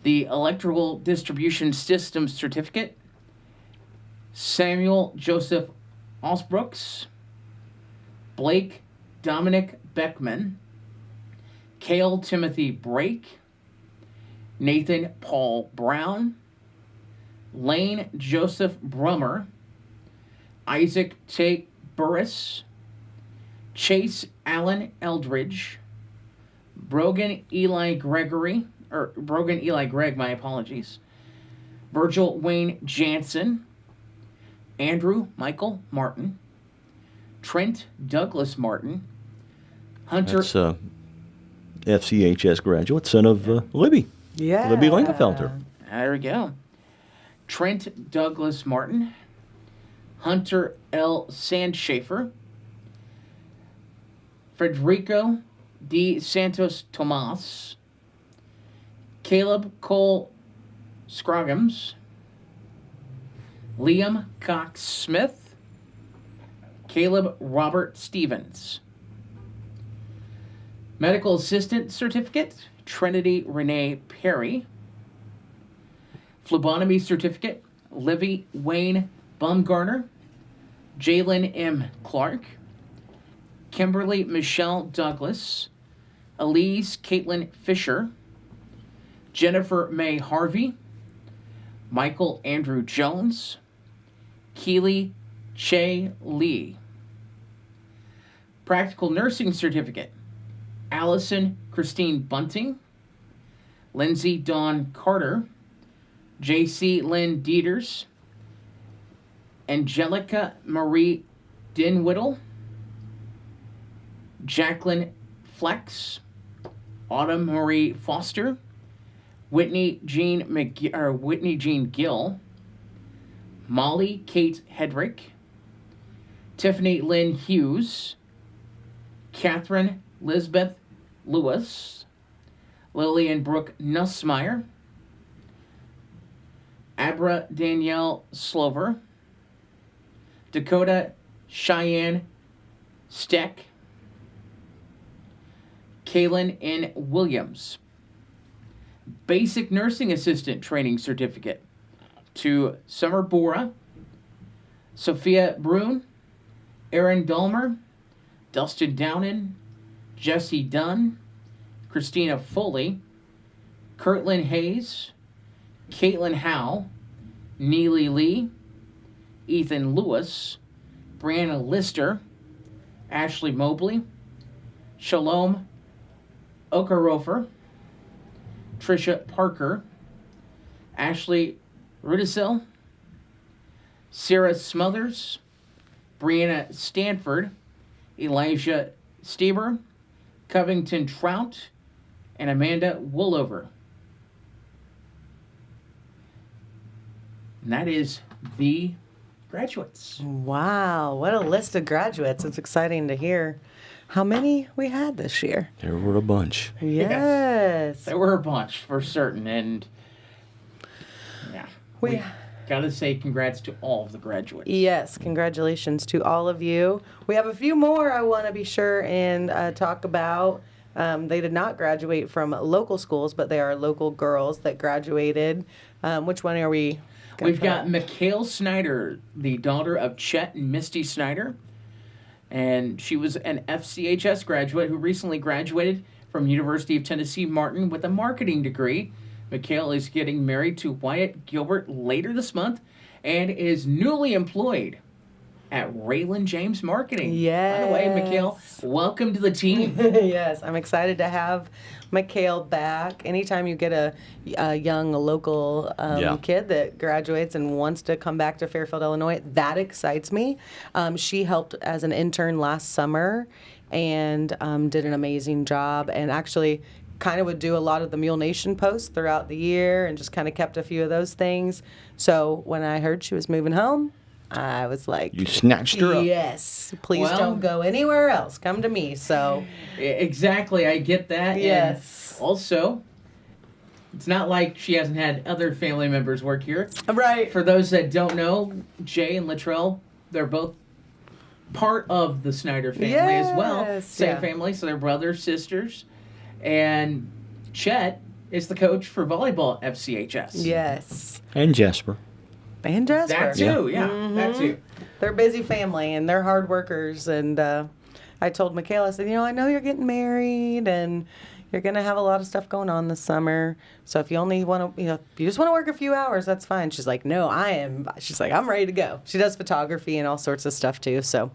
the Electrical Distribution Systems Certificate, Samuel Joseph Osbrooks, Blake Dominic Beckman, Cale Timothy Brake, Nathan Paul Brown, Lane Joseph Brummer, Isaac Tate Burris, Chase Allen Eldridge, Brogan Eli Greg, my apologies, Virgil Wayne Jansen, Andrew Michael Martin, Trent Douglas Martin, Hunter. That's FCHS graduate, son of Libby. Yeah. Libby Lingenfelter. There we go. Trent Douglas Martin, Hunter L. Sandschafer, Federico D. Santos Tomas, Caleb Cole Scroggins, Liam Cox Smith, Caleb Robert Stevens. Medical Assistant Certificate, Trinity Renee Perry. Phlebotomy Certificate, Livy Wayne Bumgarner, Jalen M. Clark, Kimberly Michelle Douglas, Elise Caitlin Fisher, Jennifer May Harvey, Michael Andrew Jones, Keely Che Lee. Practical Nursing Certificate, Allison Christine Bunting, Lindsay Dawn Carter, J.C. Lynn Dieters, Angelica Marie Dinwiddle, Jacqueline Flex, Autumn Marie Foster, Whitney Jean Gill, Molly Kate Hedrick, Tiffany Lynn Hughes, Catherine Lisbeth Lewis, Lillian Brooke Nussmeyer, Abra Danielle Slover, Dakota Cheyenne Steck, Kaylin N. Williams. Basic Nursing Assistant Training Certificate to Summer Bora, Sophia Brune, Aaron Dulmer, Dustin Downen, Jesse Dunn, Christina Foley, Kirtland Hayes, Caitlin Howe, Neely Lee, Ethan Lewis, Brianna Lister, Ashley Mobley, Shalom Okarofer, Trisha Parker, Ashley Rudisil, Sarah Smothers, Brianna Stanford, Elijah Stieber, Covington Trout, and Amanda Woolover. And that is the graduates. Wow, what a list of graduates. It's exciting to hear how many we had this year. There were a bunch. Yes. There were a bunch for certain, and yeah, we gotta say congrats to all of the graduates. Yes, congratulations to all of you. We have a few more I want to be sure and talk about. They did not graduate from local schools, but they are local girls that graduated. Which one are we? We've got Mikhail Snyder, the daughter of Chet and Misty Snyder. And she was an FCHS graduate who recently graduated from University of Tennessee Martin with a marketing degree. Mikhail is getting married to Wyatt Gilbert later this month and is newly employed at Raylan James Marketing. Yes. By the way, Mikhail, welcome to the team. Yes, I'm excited to have Mikhail back. Anytime you get a young local kid that graduates and wants to come back to Fairfield, Illinois, that excites me. She helped as an intern last summer and did an amazing job, and actually kind of would do a lot of the Mule Nation posts throughout the year and just kind of kept a few of those things. So when I heard she was moving home, I was like, You snatched her up. yes, please Well- don't go anywhere else. Come to me. So, Exactly, I get that. And yes. also, it's not like she hasn't had other family members work here. Right. For those that don't know, Jay and Latrell, they're both part of the Snyder family as well. Yes, Same yeah. family, so they're brothers, sisters. And Chet is the coach for volleyball FCHS. Yes. And Jasper. And Jasper. That too, yeah. That too. They're a busy family and they're hard workers. And I told Michaela, I said, I know you're getting married and you're going to have a lot of stuff going on this summer. So if you only want to, if you just want to work a few hours, that's fine. She's like, no, she's like, I'm ready to go. She does photography and all sorts of stuff too. So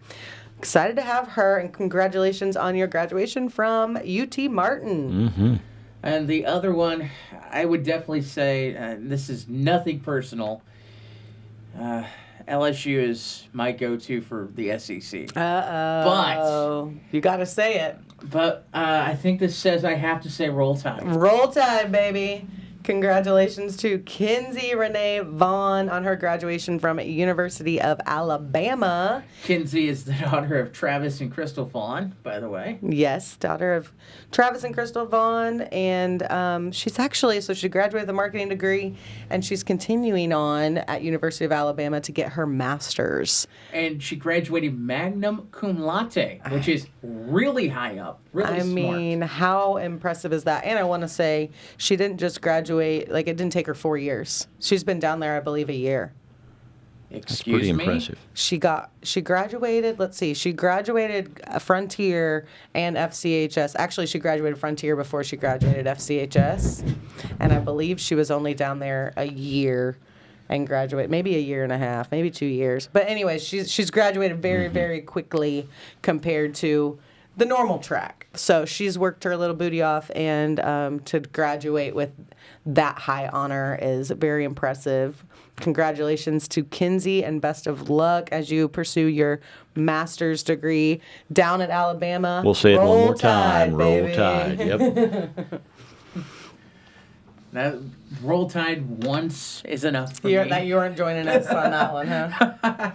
excited to have her, and congratulations on your graduation from UT Martin. Mm-hmm. And the other one, I would definitely say, this is nothing personal. LSU is my go-to for the SEC. Uh-oh. You got to say it. But I think this says I have to say Roll Tide. Roll Tide, baby. Congratulations to Kinsey Renee Vaughn on her graduation from University of Alabama. Kinsey is the daughter of Travis and Crystal Vaughn, by the way. Yes, daughter of Travis and Crystal Vaughn. And she graduated with a marketing degree, and she's continuing on at University of Alabama to get her master's. And she graduated magna cum laude, which is really high up, really smart. mean, how impressive is that? And I want to say she didn't just graduate, it didn't take her 4 years. She's been down there, I believe, a year. That's pretty impressive. She graduated, she graduated Frontier and FCHS. Actually, she graduated Frontier before she graduated FCHS. And I believe she was only down there a year and graduated, maybe a year and a half, maybe 2 years. But anyway, she's graduated very, very quickly compared to the normal track. So she's worked her little booty off, and to graduate with that high honor is very impressive. Congratulations to Kinsey, and best of luck as you pursue your master's degree down at Alabama. We'll say it one Roll more time. baby. Roll Tide. Yep. That Roll Tide once is enough for me. You weren't joining us on that one, huh?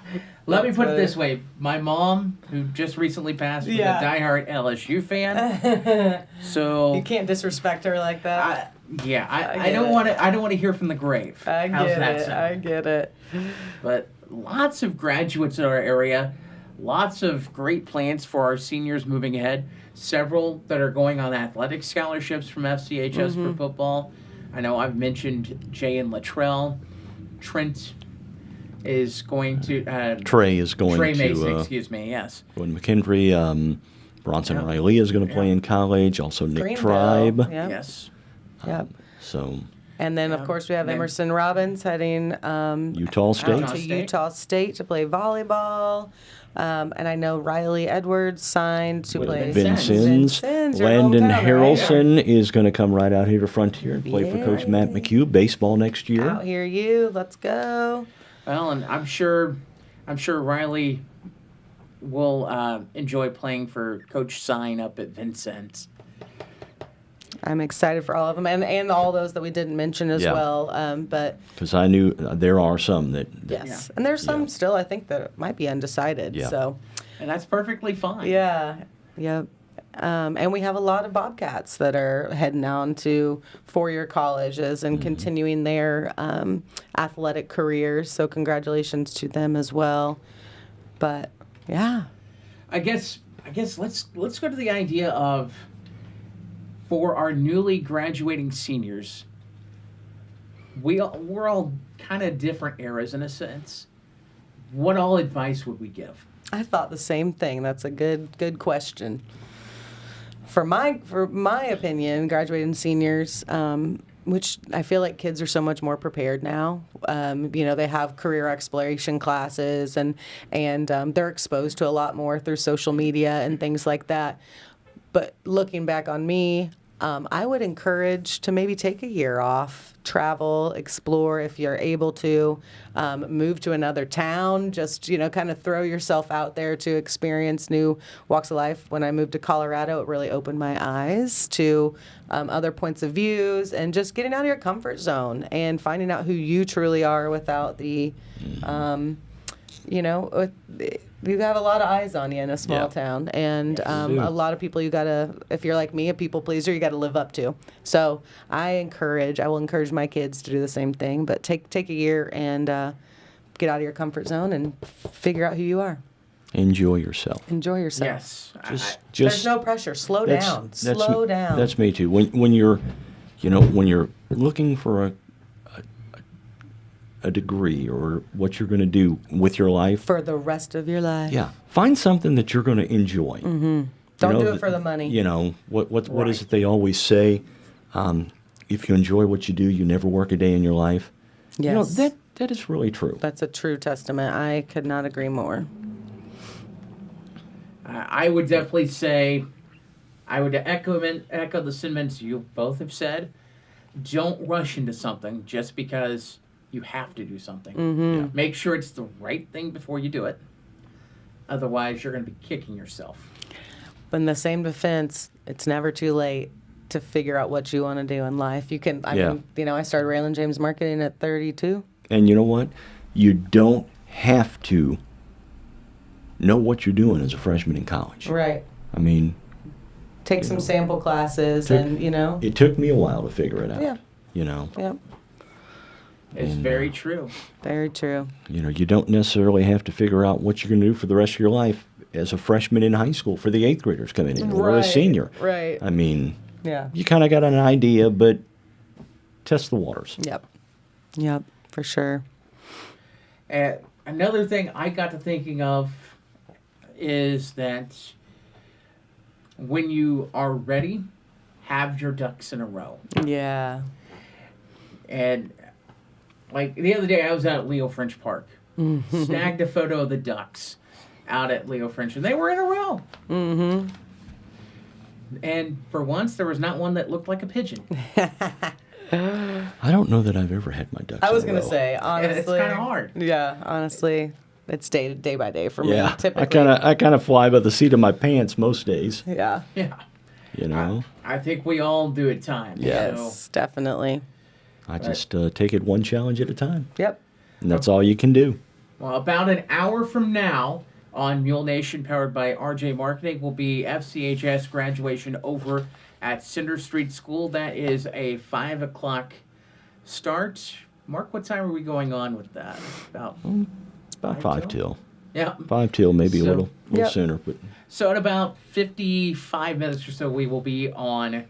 Let me put it funny. this way. My mom, who just recently passed, was Yeah. a diehard LSU fan. So You can't disrespect her like that. I get don't it. want to. I don't want to hear from the grave. I How's get that it. sound? I get it. But lots of graduates in our area, lots of great plans for our seniors moving ahead. Several that are going on athletic scholarships from FCHS for football. I know I've mentioned Jay and Latrell. Trent is going to. Trey is going Trey to Mason, excuse me. Yes. go to McKendree. Bronson Yeah. Riley is going to play in college. Also Nick Greenville. Tribe. Yep. Yes. Yep. So And then, of Yeah. course, we have Then- Emerson Robbins heading Utah State. out to State. Utah State to play volleyball. And I know Riley Edwards signed to play Vincennes. Vincennes, your Landon hometown, right? Harrelson is going to come right out here to Frontier and play for Coach Matt Yay. McHugh baseball next year. Out here, you. Let's go. Well, and I'm sure Riley will enjoy playing for Coach Sign up at Vincennes. I'm excited for all of them, and all those that we didn't mention as Yeah. well. But Because I knew there are some that yes, and there's some still I think that might be undecided. Yeah. So And that's perfectly fine. yeah, yep. And we have a lot of Bobcats that are heading on to four-year colleges and continuing their athletic careers. So congratulations to them as well. But yeah, I guess let's go to the idea of for our newly graduating seniors, we're all kind of different eras in a sense. What all advice would we give? I thought the same thing. That's a good question. For my opinion, graduating seniors, which I feel like kids are so much more prepared now. They have career exploration classes and they're exposed to a lot more through social media and things like that. But looking back on me, I would encourage to maybe take a year off, travel, explore if you're able to, move to another town, just, kind of throw yourself out there to experience new walks of life. When I moved to Colorado, it really opened my eyes to other points of views and just getting out of your comfort zone and finding out who you truly are without the, you have a lot of eyes on you in a small town, and a lot of people you gotta, if you're like me, a people pleaser, you gotta live up to. So I will encourage my kids to do the same thing, but take a year and get out of your comfort zone and figure out who you are. Enjoy yourself. Enjoy yourself. Yes. Just There's no pressure. Slow down. Slow down. That's me too. When you're looking for a degree or what you're going to do with your life for the rest of your life. Yeah, find something that you're going to enjoy. Mm-hmm. Don't do it for the money. What is it they always say? If you enjoy what you do, you never work a day in your life. Yes. That is really true. That's a true testament. I could not agree more. I would definitely say, I would echo the sentiments you both have said. Don't rush into something just because you have to do something. Mm-hmm. Yeah. Make sure it's the right thing before you do it. Otherwise, you're going to be kicking yourself. But in the same defense, it's never too late to figure out what you want to do in life. You can, I started Raylin James Marketing at 32. And you know what? You don't have to know what you're doing as a freshman in college. Right. I mean, take some sample classes It took me a while to figure it out. Yeah. Yep. It's very true. Very true. You don't necessarily have to figure out what you're going to do for the rest of your life as a freshman in high school for the 8th graders coming in or a senior. Right. I mean, yeah. You kind of got an idea, but test the waters. Yep, for sure. Another thing I got to thinking of is that when you are ready, have your ducks in a row. Yeah. And like the other day, I was out at Leo French Park, snagged a photo of the ducks out at Leo French, and they were in a row. Mm-hmm. And for once, there was not one that looked like a pigeon. I don't know that I've ever had my ducks in a row. I was going to say, honestly. It's kind of hard. Yeah, honestly. It's day by day for me, typically. I kind of fly by the seat of my pants most days. Yeah. Yeah. I think we all do at times. Yes, so. Definitely. I just take it one challenge at a time. Yep. And that's all you can do. Well, about an hour from now on Mule Nation, powered by RJ Marketing, will be FCHS graduation over at Cinder Street School. That is a 5 o'clock start. Mark, what time are we going on with that? It's about 5 till. Yeah. 5 till, maybe a little Yep. sooner. But So in about 55 minutes or so, we will be on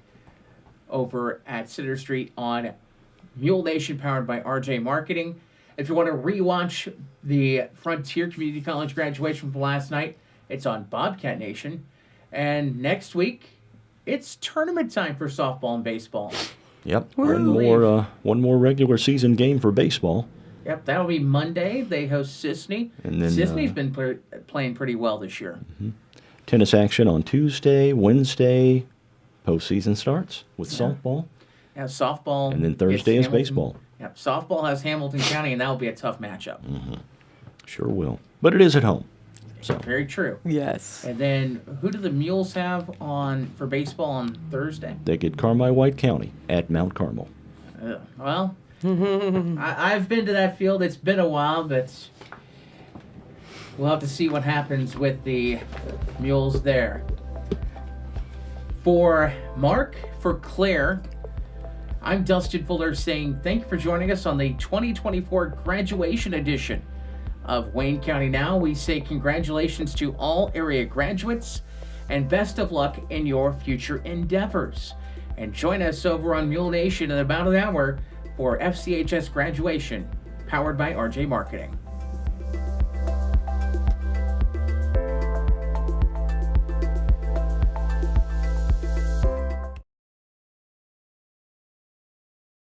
over at Cinder Street on Mule Nation, powered by RJ Marketing. If you want to rewatch the Frontier Community College graduation from last night, it's on Bobcat Nation. And next week, it's tournament time for softball and baseball. Yep, one more regular season game for baseball. Yep, that'll be Monday. They host Sisney. And then Sisney's been playing pretty well this year. Mm-hmm. Tennis action on Tuesday, Wednesday. Postseason starts with softball. Yeah, softball. And then Thursday is baseball. Yep, softball has Hamilton County, and that will be a tough matchup. Mm-hmm. Sure will. But it is at home. So Very true. Yes. And then who do the Mules have for baseball on Thursday? they get Carmi-White County at Mount Carmel. Well, I've been to that field. It's been a while, but we'll have to see what happens with the Mules there. For Mark, for Claire, I'm Dustin Fuller saying thank you for joining us on the 2024 graduation edition of Wayne County Now. We say congratulations to all area graduates and best of luck in your future endeavors. and join us over on Mule Nation in about an hour for FCHS graduation, powered by RJ Marketing.